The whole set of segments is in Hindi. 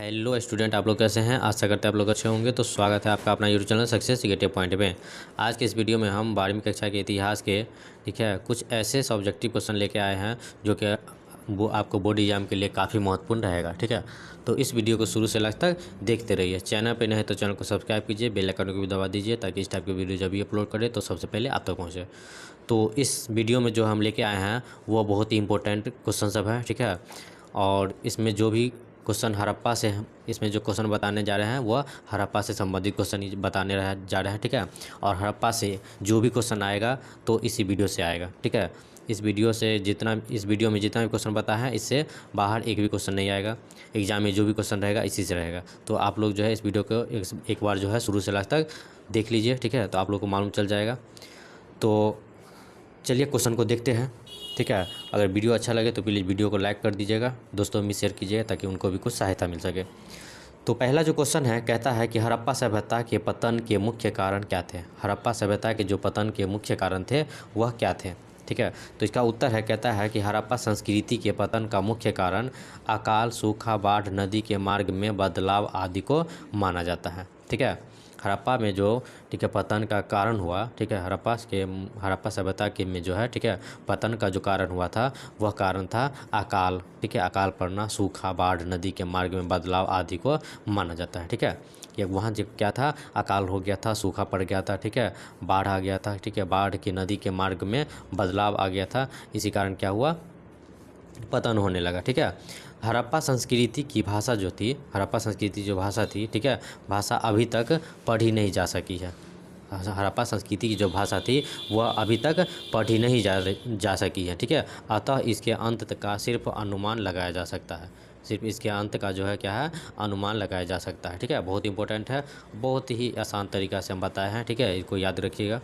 हेलो स्टूडेंट, आप लोग कैसे हैं। आशा करते हैं आप लोग अच्छे होंगे। तो स्वागत है आपका अपना यूट्यूब चैनल सक्सेस गेटिव पॉइंट में। आज के इस वीडियो में हम 12वीं कक्षा के इतिहास के ठीक है कुछ ऐसे सब्जेक्टिव क्वेश्चन लेके आए हैं जो कि वो आपको बोर्ड एग्जाम के लिए काफ़ी महत्वपूर्ण रहेगा। ठीक है, तो इस वीडियो को शुरू से लास्ट तक देखते रहिए। चैनल पर नहीं तो चैनल को सब्सक्राइब कीजिए, बेल आइकन को भी दबा दीजिए ताकि इस टाइप की वीडियो जब भी अपलोड करें तो सबसे पहले आप तक पहुँचे। तो इस वीडियो में जो हम लेके आए हैं वो बहुत ही इंपॉर्टेंट क्वेश्चन सब है। ठीक है, और इसमें जो भी क्वेश्चन हड़प्पा से इसमें जो क्वेश्चन बताने जा रहे हैं वह हड़प्पा से संबंधित क्वेश्चन बताने जा रहे हैं। ठीक है, और हड़प्पा से जो भी क्वेश्चन आएगा तो इसी वीडियो से आएगा। ठीक है, इस वीडियो में जितना भी क्वेश्चन बताया है इससे बाहर एक भी क्वेश्चन नहीं आएगा। एग्जाम में जो भी क्वेश्चन रहेगा इसी से रहेगा। तो आप लोग जो है इस वीडियो को एक बार जो है शुरू से लास्ट तक देख लीजिए। ठीक है, तो आप लोग को मालूम चल जाएगा। तो चलिए क्वेश्चन को देखते हैं। ठीक है, अगर वीडियो अच्छा लगे तो प्लीज़ वीडियो को लाइक कर दीजिएगा, दोस्तों में शेयर कीजिएगा ताकि उनको भी कुछ सहायता मिल सके। तो पहला जो क्वेश्चन है कहता है कि हड़प्पा सभ्यता के पतन के मुख्य कारण क्या थे। हड़प्पा सभ्यता के जो पतन के मुख्य कारण थे वह क्या थे। ठीक है, तो इसका उत्तर है कहता है कि हड़प्पा संस्कृति के पतन का मुख्य कारण अकाल, सूखा, बाढ़, नदी के मार्ग में बदलाव आदि को माना जाता है। ठीक है, हड़प्पा में जो ठीक है पतन का कारण हुआ, ठीक है, हड़प्पा सभ्यता के में जो है ठीक है पतन का जो कारण हुआ था वह कारण था अकाल। ठीक है, अकाल पड़ना, सूखा, बाढ़, नदी के मार्ग में बदलाव आदि को माना जाता है। ठीक है, कि वहाँ जो क्या था, अकाल हो गया था, सूखा पड़ गया था, ठीक है, बाढ़ आ गया था, ठीक है, बाढ़ की नदी के मार्ग में बदलाव आ गया था, इसी कारण क्या हुआ, पतन होने लगा। ठीक है, हड़प्पा संस्कृति की भाषा जो थी, हड़प्पा संस्कृति जो भाषा थी, ठीक है, भाषा अभी तक पढ़ी नहीं जा सकी है। हड़प्पा संस्कृति की जो भाषा थी वह अभी तक पढ़ी नहीं जा सकी है। ठीक है, अतः इसके अंत का सिर्फ अनुमान लगाया जा सकता है। सिर्फ इसके अंत का जो है क्या है, अनुमान लगाया जा सकता है। ठीक है, बहुत इंपॉर्टेंट है, बहुत ही आसान तरीक़ा से हम बताए हैं। ठीक है, इसको याद रखिएगा।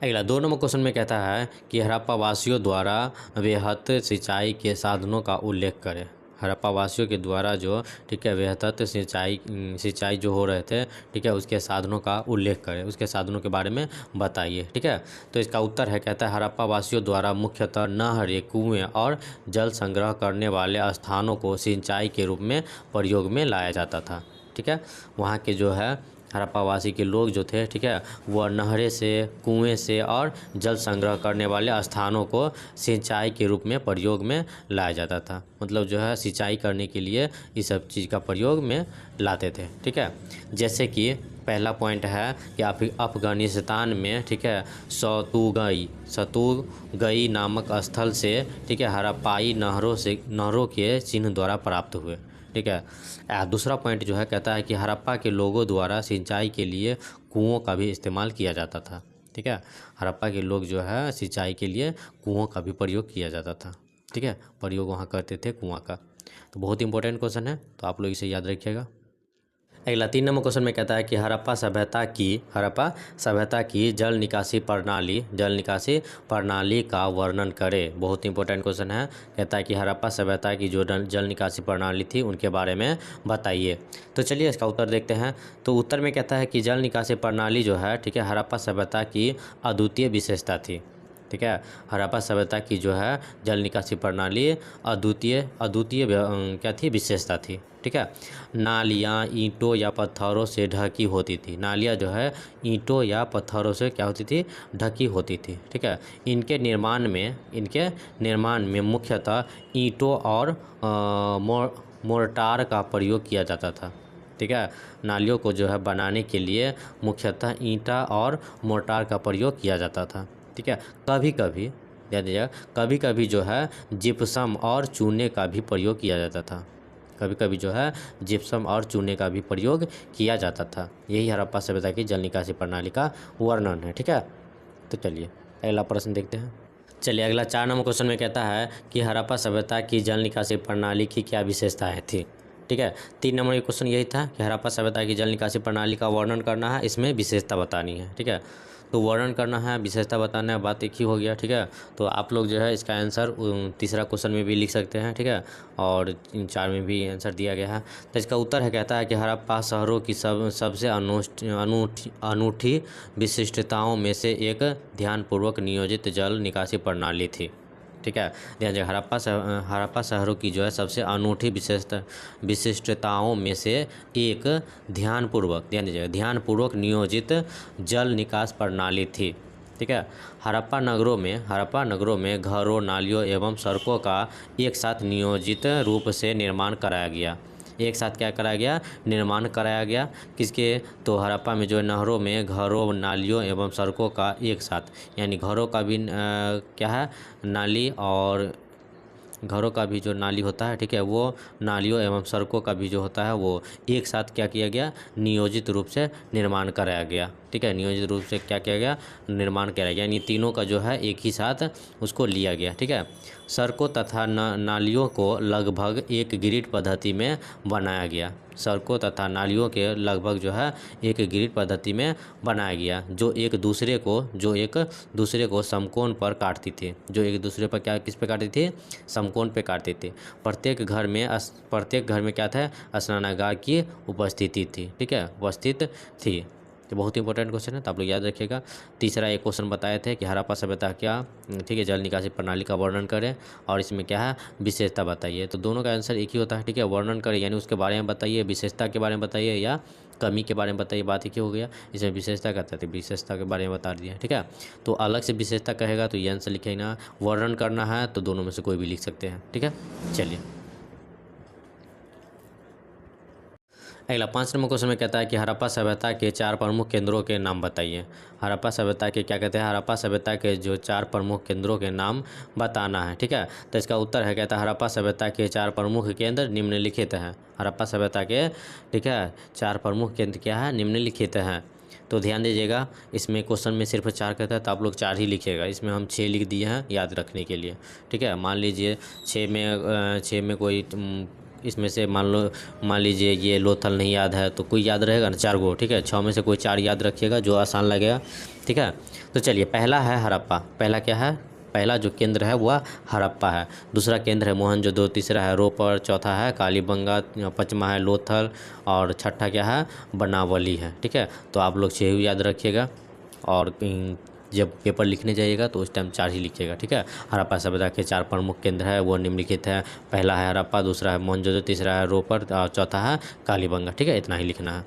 अगला 2 नंबर क्वेश्चन में कहता है कि हड़प्पा वासियों द्वारा वृहत सिंचाई के साधनों का उल्लेख करें। हड़प्पा वासियों के द्वारा जो ठीक है वृहत सिंचाई जो हो रहे थे, ठीक है, उसके साधनों का उल्लेख करें, उसके साधनों के बारे में बताइए। ठीक है, तो इसका उत्तर है कहता है हड़प्पा वासियों द्वारा मुख्यतः नहरें, कुएं और जल संग्रह करने वाले स्थानों को सिंचाई के रूप में प्रयोग में लाया जाता था। ठीक है, वहाँ के जो है हड़प्पावासी के लोग जो थे, ठीक है, वह नहरें से, कुएं से और जल संग्रह करने वाले स्थानों को सिंचाई के रूप में प्रयोग में लाया जाता था। मतलब जो है सिंचाई करने के लिए इस सब चीज़ का प्रयोग में लाते थे। ठीक है, जैसे कि पहला पॉइंट है कि अफ़गानिस्तान में ठीक है सतुगई नामक स्थल से ठीक है हड़प्पाई नहरों के चिन्ह द्वारा प्राप्त हुए। ठीक है, दूसरा पॉइंट जो है कहता है कि हड़प्पा के लोगों द्वारा सिंचाई के लिए कुओं का भी इस्तेमाल किया जाता था। ठीक है, हड़प्पा के लोग जो है सिंचाई के लिए कुओं का भी प्रयोग किया जाता था। ठीक है, प्रयोग वहाँ करते थे कुआं का। तो बहुत इंपॉर्टेंट क्वेश्चन है, तो आप लोग इसे याद रखिएगा। अगला 3 नंबर क्वेश्चन में कहता है कि हड़प्पा सभ्यता की जल निकासी प्रणाली का वर्णन करें। बहुत इंपॉर्टेंट क्वेश्चन है, कहता है कि हड़प्पा सभ्यता की जो जल निकासी प्रणाली थी उनके बारे में बताइए। तो चलिए इसका उत्तर देखते हैं। तो उत्तर में कहता है कि जल निकासी प्रणाली जो है ठीक है हड़प्पा सभ्यता की अद्वितीय विशेषता थी। ठीक है, हड़प्पा सभ्यता की जो है जल निकासी प्रणाली अद्वितीय क्या थी, विशेषता थी। ठीक है, नालियाँ ईंटों या पत्थरों से ढकी होती थी। नालियाँ जो है ईंटों या पत्थरों से क्या होती थी, ढकी होती थी। ठीक है, इनके निर्माण में मुख्यतः ईंटों और मोर्टार का प्रयोग किया जाता था। ठीक है, नालियों को जो है बनाने के लिए मुख्यतः ईंटा और मोर्टार का प्रयोग किया जाता था। ठीक है, कभी कभी जो है जिप्सम और चूने का भी प्रयोग किया जाता था। कभी कभी जो है जिप्सम और चूने का भी प्रयोग किया जाता था। यही हड़प्पा सभ्यता की जल निकासी प्रणाली का वर्णन है। ठीक है, तो चलिए अगला प्रश्न देखते हैं। चलिए अगला 4 नंबर क्वेश्चन में कहता है कि हड़प्पा सभ्यता की जल निकासी प्रणाली की क्या विशेषताएं थी। ठीक है, 3 नंबर का क्वेश्चन यही था कि हड़प्पा सभ्यता की जल निकासी प्रणाली का वर्णन करना है, इसमें विशेषता बतानी है। ठीक है, तो वर्णन करना है, विशेषता बताना है, बात एक ही हो गया। ठीक है, तो आप लोग जो है इसका आंसर तीसरा क्वेश्चन में भी लिख सकते हैं। ठीक है, और 4 में भी आंसर दिया गया है। तो इसका उत्तर है कहता है कि हड़प्पा शहरों की सबसे अनूठी विशिष्टताओं में से एक ध्यानपूर्वक नियोजित जल निकासी प्रणाली थी। ठीक है। ध्यान दीजिए, हड़प्पा शहरों की जो है सबसे अनूठी विशिष्टताओं में से एक ध्यान पूर्वक नियोजित जल निकास प्रणाली थी। ठीक है। हड़प्पा नगरों में घरों, नालियों एवं सड़कों का एक साथ नियोजित रूप से निर्माण कराया गया। एक साथ क्या कराया गया? निर्माण कराया गया। किसके? तो हड़प्पा में जो नहरों में घरों, नालियों एवं सड़कों का एक साथ, यानी घरों का भी क्या है, नाली, और घरों का भी जो नाली होता है, ठीक है, वो नालियों एवं सड़कों का भी जो होता है वो एक साथ क्या किया गया? नियोजित रूप से निर्माण कराया गया। ठीक है, नियोजित रूप से क्या किया गया? निर्माण कराया गया, यानी तीनों का जो है एक ही साथ उसको लिया गया। ठीक है। सड़कों तथा नालियों को लगभग एक ग्रिड पद्धति में बनाया गया। सड़कों तथा नालियों के लगभग जो है एक ग्रिड पद्धति में बनाया गया, जो एक दूसरे को समकोण पर काटती थी। जो एक दूसरे पर क्या, किस पे काटती थी? समकोण पे काटती थी। प्रत्येक घर में क्या था? स्नानागार की उपस्थिति थी। ठीक है, उपस्थित थी। तो बहुत इंपॉर्टेंट क्वेश्चन है, तो आप लोग याद रखिएगा। तीसरा एक क्वेश्चन बताए थे कि हड़प्पा सभ्यता क्या, ठीक है, जल निकासी प्रणाली का वर्णन करें और इसमें क्या है, विशेषता बताइए। तो दोनों का आंसर एक ही होता है। ठीक है, वर्णन करें यानी उसके बारे में बताइए, विशेषता के बारे में बताइए या कमी के बारे में बताइए, बात एक ही हो गया। इसमें विशेषता कहते थे, विशेषता के बारे में बता दिया। ठीक है, तो अलग से विशेषता कहेगा तो ये आंसर लिखेगा। वर्णन करना है तो दोनों में से कोई भी लिख सकते हैं। ठीक है, चलिए अगला 5 नंबर क्वेश्चन में कहता है कि हड़प्पा सभ्यता के 4 प्रमुख केंद्रों के नाम बताइए। हड़प्पा सभ्यता के क्या कहते हैं? हड़प्पा सभ्यता के जो 4 प्रमुख केंद्रों के नाम बताना है। ठीक है, तो इसका उत्तर है, कहता है हड़प्पा सभ्यता के 4 प्रमुख केंद्र निम्नलिखित हैं। हड़प्पा सभ्यता के, ठीक है, 4 प्रमुख केंद्र क्या है? निम्नलिखित हैं। तो ध्यान दीजिएगा, इसमें क्वेश्चन में सिर्फ 4 कहता है तो आप लोग 4 ही लिखिएगा। इसमें हम 6 लिख दिए हैं याद रखने के लिए। ठीक है, मान लीजिए 6 में कोई इसमें से मान लीजिए ये लोथल नहीं याद है तो कोई याद रहेगा ना, 4 गो। ठीक है, 6 में से कोई 4 याद रखिएगा जो आसान लगेगा। ठीक है, तो चलिए पहला है हड़प्पा। पहला क्या है? पहला जो केंद्र है वह हड़प्पा है। दूसरा केंद्र है मोहनजोदड़ो, तीसरा है रोपड़, चौथा है कालीबंगा, पाँचवा है लोथल और छठा क्या है? बनावली है। ठीक है, तो आप लोग 6 याद रखिएगा और जब पेपर लिखने जाइएगा तो उस टाइम 4 ही लिखिएगा। ठीक है, हड़प्पा सभ्यता के 4 प्रमुख केंद्र है वो निम्नलिखित है। पहला है हड़प्पा, दूसरा है मोहनजोदड़ो, तीसरा है रोपड़ और चौथा है कालीबंगा। ठीक है, इतना ही लिखना है।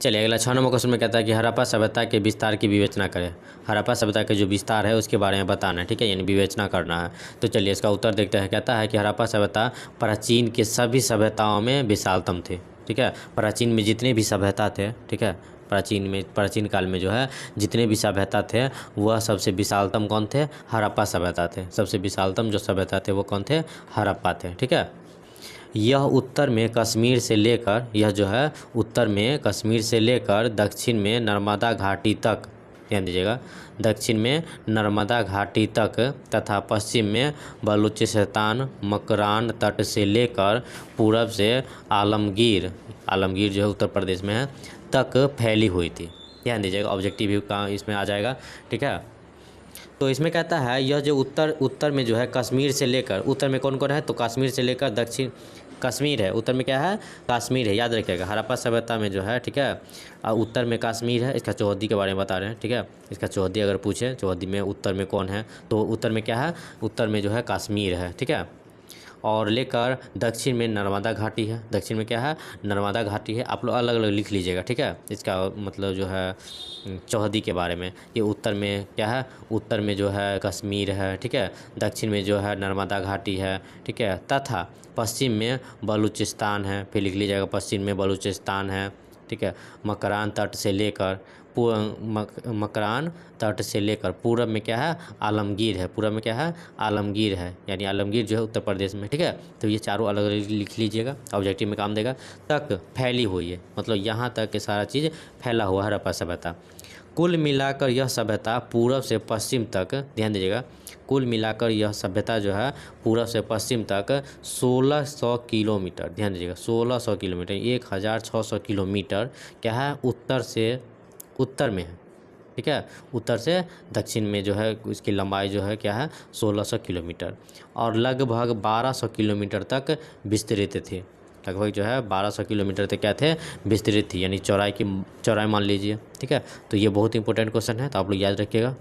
चलिए अगला 6 नंबर क्वेश्चन में कहता है कि हड़प्पा सभ्यता के विस्तार की विवेचना करें। हड़प्पा सभ्यता के जो विस्तार है उसके बारे में बताना है। ठीक है, यानी विवेचना करना है। तो चलिए इसका उत्तर देखते हैं। कहता है कि हड़प्पा सभ्यता प्राचीन के सभी सभ्यताओं में विशालतम थी। ठीक है, प्राचीन में जितने भी सभ्यता थे, ठीक है, प्राचीन काल में जो है जितने भी सभ्यता थे वह सबसे विशालतम कौन थे? हड़प्पा सभ्यता थे। सबसे विशालतम जो सभ्यता थे वो कौन थे? हड़प्पा थे। ठीक है, यह उत्तर में कश्मीर से लेकर दक्षिण में नर्मदा घाटी तक, ध्यान दीजिएगा, दक्षिण में नर्मदा घाटी तक तथा पश्चिम में बलूचिस्तान मकरान तट से लेकर पूरब से आलमगीर जो है उत्तर प्रदेश में है तक फैली हुई थी। ध्यान दीजिएगा, ऑब्जेक्टिव का इसमें आ जाएगा। ठीक है, तो इसमें कहता है यह जो उत्तर में जो है कश्मीर से लेकर, उत्तर में कौन कौन है? तो कश्मीर से लेकर दक्षिण, कश्मीर है उत्तर में, क्या है? कश्मीर है, याद रखिएगा। हड़प्पा सभ्यता में जो है, ठीक है, उत्तर में कश्मीर है। इसका चौहद्दी के बारे में बता रहे हैं। ठीक है, इसका चौहद्दी अगर पूछे, चौहद्दी में उत्तर में कौन है, तो उत्तर में क्या है? उत्तर में जो है कश्मीर है। ठीक है, और लेकर दक्षिण में नर्मदा घाटी है। दक्षिण में क्या है? नर्मदा घाटी है। आप लोग अलग अलग लिख लीजिएगा। ठीक है, इसका मतलब जो है चौहद्दी के बारे में, ये उत्तर में क्या है? उत्तर में जो है कश्मीर है। ठीक है, दक्षिण में जो है नर्मदा घाटी है। ठीक है, तथा पश्चिम में बलूचिस्तान है। फिर लिख लीजिएगा, पश्चिम में बलूचिस्तान है। ठीक है, मकरान तट से लेकर मकरान तट से लेकर पूरब में क्या है? आलमगीर है। पूरब में क्या है? आलमगीर है, यानी आलमगीर जो है उत्तर प्रदेश में। ठीक है, तो ये चारों अलग अलग लिख लीजिएगा, ऑब्जेक्टिव में काम देगा। तक फैली हुई है, मतलब यहाँ तक के सारा चीज़ फैला हुआ है हड़प्पा सभ्यता। कुल मिलाकर यह सभ्यता पूरब से पश्चिम तक, ध्यान दीजिएगा, कुल मिलाकर यह सभ्यता जो है पूरब से पश्चिम तक 1600 किलोमीटर, ध्यान दीजिएगा 1600 किलोमीटर, 1600 किलोमीटर क्या है? उत्तर में है। ठीक है, उत्तर से दक्षिण में जो है इसकी लंबाई जो है क्या है? 1600 किलोमीटर और लगभग 1200 किलोमीटर तक विस्तृत थी। लगभग जो है 1200 किलोमीटर तक क्या थे, विस्तृत थी, यानी चौड़ाई मान लीजिए। ठीक है, तो ये बहुत इंपॉर्टेंट क्वेश्चन है, तो आप लोग याद रखिएगा।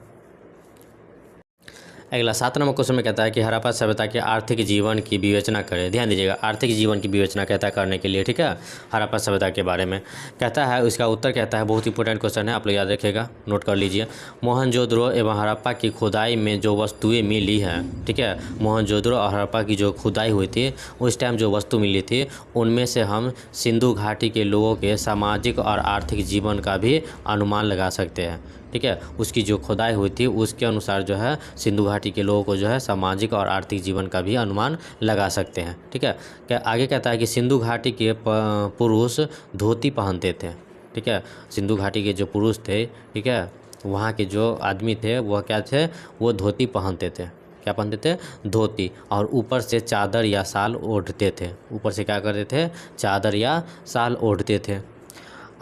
अगला 7 नंबर क्वेश्चन में कहता है कि हड़प्पा सभ्यता के आर्थिक जीवन की विवेचना करें। ध्यान दीजिएगा, आर्थिक जीवन की विवेचना कहता है करने के लिए। ठीक है, हड़प्पा सभ्यता के बारे में कहता है, उसका उत्तर कहता है, बहुत इंपॉर्टेंट क्वेश्चन है, आप लोग याद रखिएगा, नोट कर लीजिए। मोहनजोदड़ो एवं हड़प्पा की खुदाई में जो वस्तुएं मिली हैं, ठीक है, मोहनजोदड़ो और हड़प्पा की जो खुदाई हुई थी उस टाइम जो वस्तु मिली थी उनमें से हम सिंधु घाटी के लोगों के सामाजिक और आर्थिक जीवन का भी अनुमान लगा सकते हैं। ठीक है, उसकी जो खुदाई हुई थी उसके अनुसार जो है सिंधु घाटी के लोगों को जो है सामाजिक और आर्थिक जीवन का भी अनुमान लगा सकते हैं। ठीक है, क्या आगे कहता है कि सिंधु घाटी के पुरुष धोती पहनते थे। ठीक है, सिंधु घाटी के जो पुरुष थे, ठीक है, वहाँ के जो आदमी थे वह क्या थे, वो धोती पहनते थे। क्या पहनते थे, धोती, और ऊपर से चादर या शाल ओढ़ते थे। ऊपर से क्या करते थे, चादर या शाल ओढ़ते थे।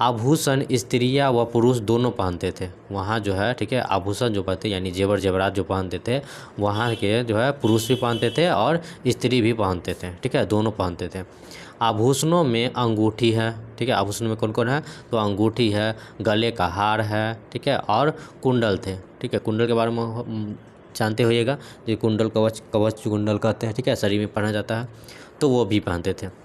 आभूषण स्त्रियाँ व पुरुष दोनों पहनते थे वहाँ जो है। ठीक है, आभूषण जो पहनते यानी जेवर जेवरात जो पहनते थे वहाँ के जो है पुरुष भी पहनते थे और स्त्री भी पहनते थे। ठीक है, दोनों पहनते थे। आभूषणों में अंगूठी है। ठीक है, आभूषणों में कौन कौन है, तो अंगूठी है, गले का हार है, ठीक है, और कुंडल थे। ठीक है, कुंडल के बारे में जानते होइएगा, जो कुंडल कवच कुंडल कहते हैं। ठीक है, शरीर में पहना जाता है, तो वो भी पहनते थे।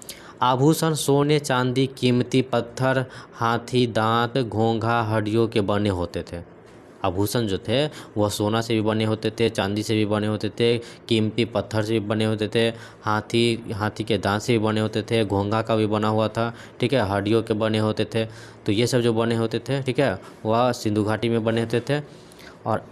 आभूषण सोने चांदी कीमती पत्थर हाथी दांत घोंघा हड्डियों के बने होते थे। आभूषण जो थे वह सोना से भी बने होते थे, चांदी से भी बने होते थे, कीमती पत्थर से भी बने होते थे, हाथी के दांत से भी बने होते थे, घोंघा का भी बना हुआ था। ठीक है, हड्डियों के बने होते थे। तो ये सब जो बने होते थे, ठीक है, वह सिंधु घाटी में बने होते थे। और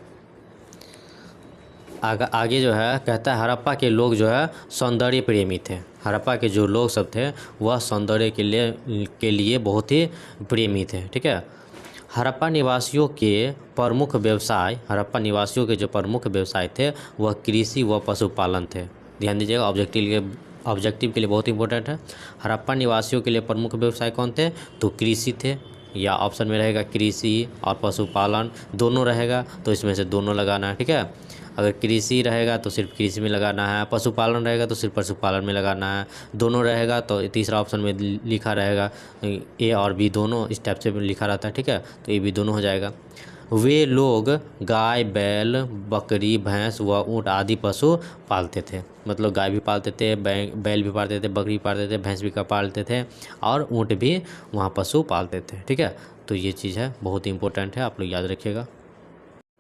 आगे जो है कहता है हड़प्पा के लोग जो है सौंदर्य प्रेमी थे। हड़प्पा के जो लोग सब थे वह सौंदर्य के लिए बहुत ही प्रेमी थे। ठीक है, हड़प्पा निवासियों के प्रमुख व्यवसाय, हड़प्पा निवासियों के जो प्रमुख व्यवसाय थे वह कृषि व पशुपालन थे। ध्यान दीजिएगा, ऑब्जेक्टिव के लिए बहुत इंपॉर्टेंट है। हड़प्पा निवासियों के लिए प्रमुख व्यवसाय कौन थे, तो कृषि थे, या ऑप्शन में रहेगा कृषि और पशुपालन दोनों रहेगा, तो इसमें से दोनों लगाना है। ठीक है, अगर कृषि रहेगा तो सिर्फ कृषि में लगाना है, पशुपालन रहेगा तो सिर्फ पशुपालन में लगाना है, दोनों रहेगा तो तीसरा ऑप्शन में लिखा रहेगा ए और बी दोनों इस टाइप से लिखा रहता है। ठीक है, तो ये भी दोनों हो जाएगा। वे लोग गाय बैल बकरी भैंस व ऊँट आदि पशु पालते थे। मतलब गाय भी पालते थे, बैल भी पालते थे, बकरी पालते थे, भैंस भी पालते थे, और ऊँट भी वहाँ पशु पालते थे। ठीक है, तो ये चीज़ है, बहुत इंपॉर्टेंट है, आप लोग याद रखिएगा।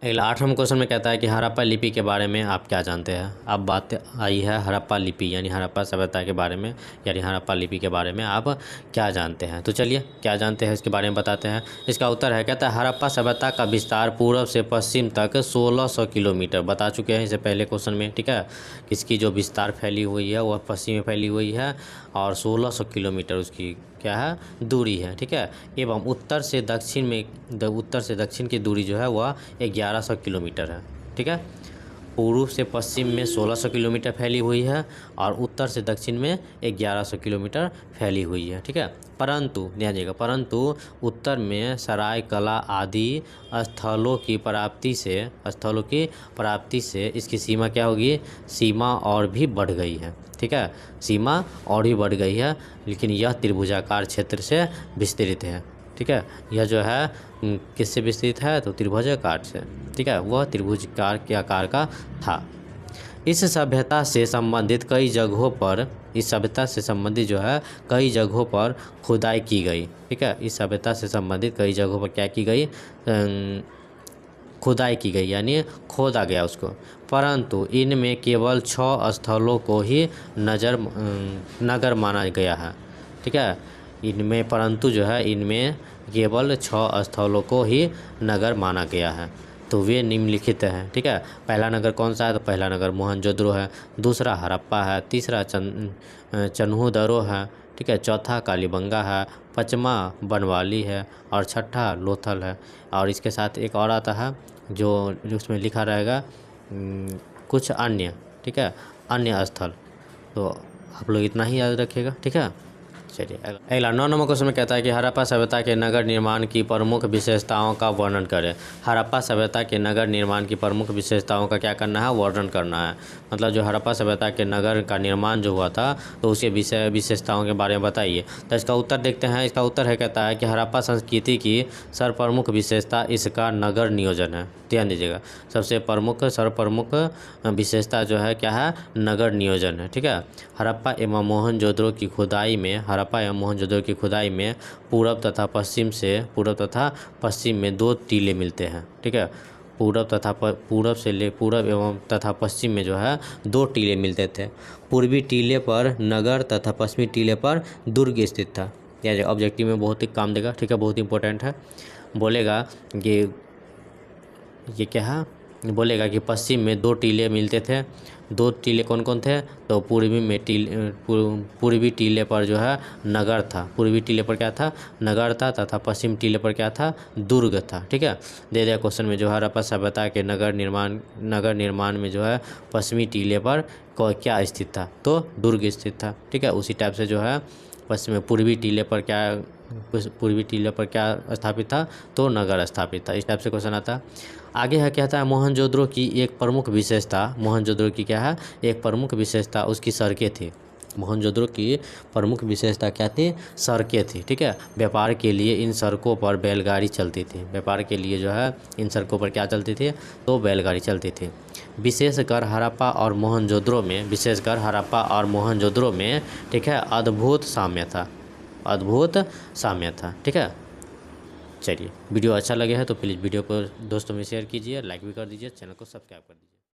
अगला 8 नंबर क्वेश्चन में कहता है कि हड़प्पा लिपि के बारे में आप क्या जानते हैं। अब बात आई है हड़प्पा लिपि यानी हड़प्पा सभ्यता के बारे में, यानी हड़प्पा लिपि के बारे में आप क्या जानते हैं। तो चलिए क्या जानते हैं इसके बारे में बताते हैं। इसका उत्तर है, कहता है हड़प्पा सभ्यता का विस्तार पूर्व से पश्चिम तक 1600 किलोमीटर, बता चुके हैं इसे पहले क्वेश्चन में। ठीक है, इसकी जो विस्तार फैली हुई है वह पश्चिम में फैली हुई है और 1600 किलोमीटर उसकी क्या है, दूरी है। ठीक है, एवं उत्तर से दक्षिण की दूरी जो है वह 1100 किलोमीटर है। ठीक है, पूर्व से पश्चिम में 1600 किलोमीटर फैली हुई है और उत्तर से दक्षिण में 1100 किलोमीटर फैली हुई है। ठीक है, परंतु ध्यान दीजिएगा, परंतु उत्तर में सराय कला आदि स्थलों की प्राप्ति से इसकी सीमा क्या होगी, सीमा और भी बढ़ गई है। ठीक है, सीमा और भी बढ़ गई है, लेकिन यह त्रिभुजाकार क्षेत्र से विस्तृत है। ठीक है, यह जो है किससे विस्तृत है, तो त्रिभुजाकार से। ठीक है, वह त्रिभुजाकार के आकार का था। इस सभ्यता से संबंधित कई जगहों पर जो है कई जगहों पर खुदाई की गई। ठीक है, इस सभ्यता से संबंधित कई जगहों पर क्या की गई, खुदाई की गई, यानी खोदा गया उसको। परंतु इनमें केवल 6 स्थलों को ही नगर माना गया है। ठीक है, इनमें परंतु जो है इनमें केवल 6 स्थलों को ही नगर माना गया है। तो वे निम्नलिखित हैं। ठीक है, पहला नगर कौन सा है, तो पहला नगर मोहनजोदड़ो है, दूसरा हड़प्पा है, तीसरा चन्हूदरो है, ठीक है, चौथा कालीबंगा है, पाँचवा बनवाली है और छठा लोथल है। और इसके साथ एक और आता है जो उसमें लिखा रहेगा कुछ अन्य। ठीक है, अन्य स्थल। तो आप लोग इतना ही याद रखिएगा। ठीक है, चलिए अगला 9 नंबर क्वेश्चन में कहता है कि हड़प्पा सभ्यता के नगर निर्माण की प्रमुख विशेषताओं का वर्णन करें। हड़प्पा सभ्यता के नगर निर्माण की प्रमुख विशेषताओं का क्या करना है, वर्णन करना है। मतलब जो हड़प्पा सभ्यता के नगर का निर्माण जो हुआ था तो उसके विशेषताओं के बारे में बताइए। तो इसका उत्तर देखते हैं। इसका उत्तर है कहता है कि हड़प्पा संस्कृति की सर्वप्रमुख विशेषता इसका नगर नियोजन है। ध्यान दीजिएगा, सबसे सर्वप्रमुख विशेषता जो है क्या है, नगर नियोजन है। ठीक है। हड़प्पा एवं मोहनजोदड़ो की खुदाई में पूरब तथा पश्चिम में 2 टीले मिलते हैं। ठीक है। पूरब एवं तथा पश्चिम में जो है 2 टीले मिलते थे। पूर्वी टीले पर नगर तथा पश्चिमी टीले पर दुर्ग स्थित था। यानी ऑब्जेक्टिव में बहुत ही काम देगा। ठीक है, बहुत इंपॉर्टेंट है। बोलेगा कि ये क्या है, बोलेगा कि पश्चिम में 2 टीले मिलते थे। 2 टीले कौन कौन थे, तो पूर्वी टीले पर जो है नगर था। पूर्वी टीले पर क्या था, नगर था, तथा पश्चिम टीले पर क्या था, दुर्ग था। ठीक है। दे दिया क्वेश्चन में जो है हड़प्पा सभ्यता के नगर निर्माण में जो है पश्चिमी टीले पर क्या स्थित था, तो दुर्ग स्थित था। ठीक है। उसी टाइप से जो है पूर्वी टीले पर क्या स्थापित था, तो नगर स्थापित था। इस टाइप से क्वेश्चन आता है। आगे है कहता है मोहनजोदड़ो की एक प्रमुख विशेषता, मोहनजोदड़ो की क्या है, एक प्रमुख विशेषता उसकी सड़कें थी। मोहनजोदड़ो की प्रमुख विशेषता क्या थी, सड़कें थी। ठीक है। व्यापार के लिए इन सड़कों पर बैलगाड़ी चलती थी। व्यापार के लिए जो है इन सड़कों पर क्या चलती थी, तो बैलगाड़ी चलती थी। विशेषकर हड़प्पा और मोहनजोदड़ो में ठीक है अद्भुत साम्य था। ठीक है। चलिए, वीडियो अच्छा लगे है तो प्लीज़ वीडियो को दोस्तों में शेयर कीजिए, लाइक भी कर दीजिए, चैनल को सब्सक्राइब कर दीजिए।